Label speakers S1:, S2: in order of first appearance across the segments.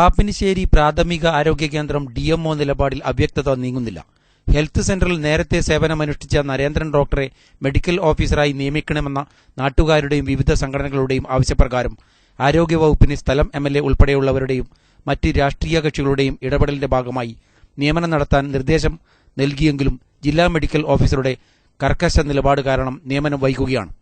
S1: പാപ്പിനിശ്ശേരി പ്രാഥമിക ആരോഗ്യ കേന്ദ്രം DMO നിലപാടിൽ അവ്യക്തത നീങ്ങുന്നില്ല. ഹെൽത്ത് സെന്ററിൽ നേരത്തെ സേവനമനുഷ്ഠിച്ച നരേന്ദ്രൻ ഡോക്ടറെ മെഡിക്കൽ ഓഫീസറായി നിയമിക്കണമെന്ന നാട്ടുകാരുടെയും വിവിധ സംഘടനകളുടെയും ആവശ്യപ്രകാരം ആരോഗ്യവകുപ്പിന് സ്ഥലം MLA ഉൾപ്പെടെയുള്ളവരുടെയും മറ്റ് രാഷ്ട്രീയ കക്ഷികളുടെയും ഇടപെടലിന്റെ ഭാഗമായി നിയമനം നടത്താൻ നിർദ്ദേശം നൽകിയെങ്കിലും ജില്ലാ മെഡിക്കൽ ഓഫീസറുടെ കർക്കശ നിലപാട് കാരണം നിയമനം വൈകുകയാണ്.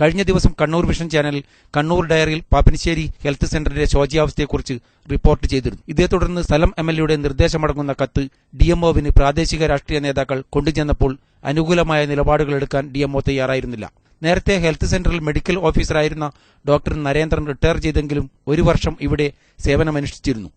S1: കഴിഞ്ഞ ദിവസം കണ്ണൂർ വിഷൻ ചാനലിൽ കണ്ണൂർ ഡയറിയിൽ പാപ്പിനിശ്ശേരി ഹെൽത്ത് സെന്ററിന്റെ ശോച്യാവസ്ഥയെക്കുറിച്ച് റിപ്പോർട്ട് ചെയ്തിരുന്നു. ഇതേ തുടർന്ന് സ്ഥലം MLAയുടെ നിർദ്ദേശമടങ്ങുന്ന കത്ത് DMOവിന് പ്രാദേശിക രാഷ്ട്രീയ നേതാക്കൾ കൊണ്ടുചെന്നപ്പോൾ അനുകൂലമായ നിലപാടുകളെടുക്കാൻ DMO തയ്യാറായിരുന്നില്ല. നേരത്തെ ഹെൽത്ത് സെന്ററിൽ മെഡിക്കൽ ഓഫീസറായിരുന്ന ഡോക്ടർ നരേന്ദ്രൻ റിട്ടയർ ചെയ്തെങ്കിലും 1 വർഷം ഇവിടെ സേവനമനുഷ്ഠിച്ചിരുന്നു.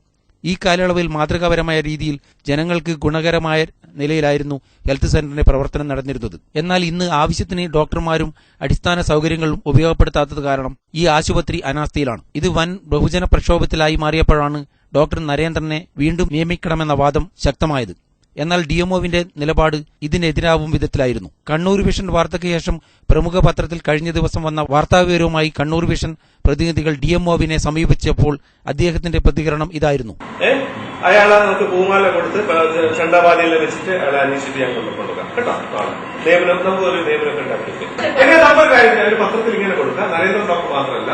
S1: ഈ കാലയളവിൽ മാതൃകാപരമായ രീതിയിൽ ജനങ്ങൾക്ക് ഗുണകരമായ നിലയിലായിരുന്നു ഹെൽത്ത് സെന്ററിന്റെ പ്രവർത്തനം നടന്നിരുന്നത്. എന്നാൽ ഇന്ന് ആവശ്യത്തിന് ഡോക്ടർമാരും അടിസ്ഥാന സൗകര്യങ്ങളും ഉപയോഗപ്പെടുത്താത്തത് കാരണം ഈ ആശുപത്രി അനാസ്ഥയിലാണ്. ഇത് വൻ ബഹുജന പ്രക്ഷോഭത്തിലായി മാറിയപ്പോഴാണ് ഡോക്ടർ നരേന്ദ്രനെ വീണ്ടും നിയമിക്കണമെന്ന വാദം ശക്തമായത്. എന്നാൽ DMOവിന്റെ നിലപാട് ഇതിനെതിരാവും വിധത്തിലായിരുന്നു. കണ്ണൂർ വിഷൻ വാർത്തയ്ക്ക് ശേഷം പ്രമുഖ പത്രത്തിൽ കഴിഞ്ഞ ദിവസം വന്ന വാർത്താവിവരവുമായി കണ്ണൂർ വിഷൻ പ്രതിനിധികൾ DMOവിനെ സമീപിച്ചപ്പോൾ അദ്ദേഹത്തിന്റെ പ്രതികരണം ഇതായിരുന്നു.
S2: അയാളെ നമുക്ക് പൂമാല കൊടുത്ത് ചണ്ടപാലയിൽ വെച്ചിട്ട് അയാളെ അന്വേഷിച്ചിട്ട് ഞാൻ കൊണ്ടുപോകാം കേട്ടോ. നമുക്ക് ഒരു നിയമനമൊക്കെ ഉണ്ടാക്കിയിട്ട് എങ്ങനെ നമ്മൾ കാര്യം പത്രത്തിൽ ഇങ്ങനെ കൊടുക്കാം. നരേന്ദ്രൻ ഡോക്ടർ മാത്രമല്ല,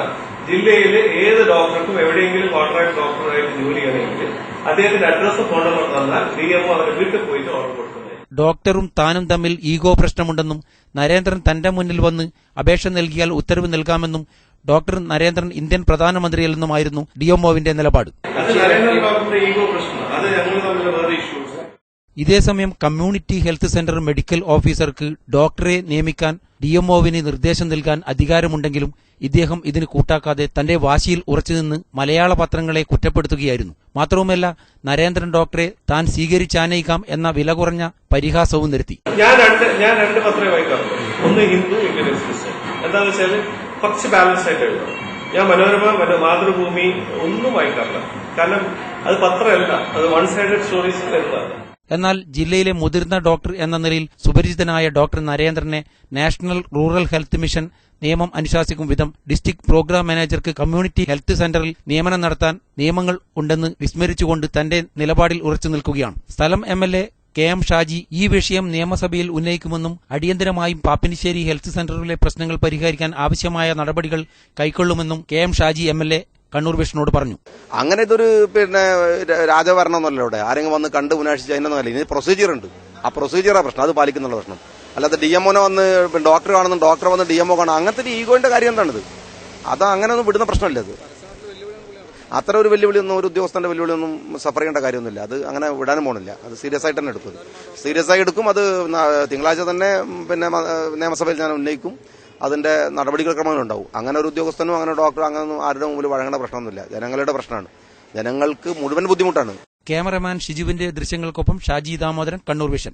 S2: ജില്ലയിലെ ഏത് ഡോക്ടർക്കും എവിടെയെങ്കിലും കോൺട്രാക്ട് ഡോക്ടറായിട്ട് ജോലി ചെയ്യണമെങ്കിൽ അദ്ദേഹത്തിന്റെ അഡ്രസ് ഫോൺ നമ്പർ തന്നാൽ DMO അവരുടെ വീട്ടിൽ പോയിട്ട് ഓർഡർ കൊടുക്കുന്നത്.
S1: ഡോക്ടറും താനും തമ്മിൽ ഈഗോ പ്രശ്നമുണ്ടെന്നും നരേന്ദ്രൻ തന്റെ മുന്നിൽ വന്ന് അപേക്ഷ നൽകിയാൽ ഉത്തരവ് നൽകാമെന്നും ഡോക്ടർ നരേന്ദ്രൻ ഇന്ത്യൻ പ്രധാനമന്ത്രിയല്ലെന്നുമായിരുന്നു DMOവിന്റെ നിലപാട്. ഇതേസമയം കമ്മ്യൂണിറ്റി ഹെൽത്ത് സെന്റർ മെഡിക്കൽ ഓഫീസർക്ക് ഡോക്ടറെ നിയമിക്കാൻ DMOവിന് നിർദ്ദേശം നൽകാൻ അധികാരമുണ്ടെങ്കിലും ഇദ്ദേഹം ഇതിന് കൂട്ടാക്കാതെ തന്റെ വാശിയിൽ ഉറച്ചുനിന്ന് മലയാള പത്രങ്ങളെ കുറ്റപ്പെടുത്തുകയായിരുന്നു. മാത്രവുമല്ല, നരേന്ദ്രൻ ഡോക്ടറെ താൻ സ്വീകരിച്ചാനയിക്കാം എന്ന വില കുറഞ്ഞ പരിഹാസവും നിർത്തി.
S2: ഞാൻ രണ്ട് പത്രമേ വായിക്കാറുള്ളൂ. ഒന്ന് ഹിന്ദു, ഇന്ത്യൻ എക്സ്പ്രസ്. എന്താണെന്ന് വെച്ചാൽ കുറച്ച് ബാലൻസ് ആയിട്ട് എഴുതണം. ഞാൻ മനോരമ, മാതൃഭൂമി ഒന്നും വായിക്കാറില്ല. കാരണം അത് പത്രമല്ല, അത് വൺ സൈഡഡ് സ്റ്റോറീസ് വരുന്നതാണ്.
S1: എന്നാൽ ജില്ലയിലെ മുതിർന്ന ഡോക്ടർ എന്ന നിലയിൽ സുപരിചിതനായ ഡോക്ടർ നരേന്ദ്രനെ നാഷണൽ റൂറൽ ഹെൽത്ത് മിഷൻ നിയമം അനുശാസിക്കും വിധം ഡിസ്ട്രിക്ട് പ്രോഗ്രാം മാനേജർക്ക് കമ്മ്യൂണിറ്റി ഹെൽത്ത് സെന്ററിൽ നിയമനം നടത്താൻ നിയമങ്ങൾ ഉണ്ടെന്ന് വിസ്മരിച്ചുകൊണ്ട് തന്റെ നിലപാടിൽ ഉറച്ചു നിൽക്കുകയാണ്. സ്ഥലം MLA KM ഷാജി ഈ വിഷയം നിയമസഭയിൽ ഉന്നയിക്കുമെന്നും അടിയന്തരമായും പാപ്പിനിശ്ശേരി ഹെൽത്ത് സെന്ററിലെ പ്രശ്നങ്ങൾ പരിഹരിക്കാൻ ആവശ്യമായ നടപടികൾ കൈക്കൊള്ളുമെന്നും KM ഷാജി MLA കണ്ണൂർ വിഷനോട് പറഞ്ഞു.
S3: അങ്ങനെ ഇതൊരു രാജഭരണം എന്നല്ല, ഇവിടെ ആരെങ്കിലും വന്ന് കണ്ട് മുനാഷിച്ച് അതിനൊന്നുമല്ല. ഇതിന് പ്രൊസീജിയർ ഉണ്ട്. ആ പ്രൊസീജിയറാ പ്രശ്നം, അത് പാലിക്കുന്നുള്ള പ്രശ്നം. അല്ലാതെ DMOനെ വന്ന് ഡോക്ടർ കാണുന്നു, ഡോക്ടർ വന്ന് DMO കാണും, അങ്ങനത്തെ ഒരു ഈഗോന്റെ കാര്യം എന്താണിത്? അത് അങ്ങനെ ഒന്നും വിടുന്ന പ്രശ്നമല്ല. അത് അത്ര ഒരു വെല്ലുവിളിയൊന്നും, ഒരു ഉദ്യോഗസ്ഥന്റെ വെല്ലുവിളിയൊന്നും സഫർ ചെയ്യേണ്ട കാര്യമൊന്നുമില്ല. അത് അങ്ങനെ വിടാനും പോണില്ല. അത് സീരിയസ് ആയിട്ട് തന്നെ എടുക്കും. സീരിയസ് ആയി എടുക്കും. അത് തിങ്കളാഴ്ച തന്നെ നിയമസഭയിൽ ഞാൻ ഉന്നയിക്കും. അതിന്റെ നടപടികൾ ക്രമങ്ങളുണ്ടാവും. അങ്ങനെ ഒരു ഉദ്യോഗസ്ഥനോ അങ്ങനെ ഡോക്ടറോ അങ്ങനെ ആരുടെ മുമ്പിൽ വഴങ്ങേണ്ട പ്രശ്നമൊന്നുമില്ല. ജനങ്ങളുടെ പ്രശ്നമാണ്. ജനങ്ങൾക്ക് മുഴുവൻ ബുദ്ധിമുട്ടാണ്.
S1: ക്യാമറമാൻ ഷിജുവിന്റെ ദൃശ്യങ്ങൾക്കൊപ്പം ഷാജി ദാമോദരൻ, കണ്ണൂർ വിഷൻ.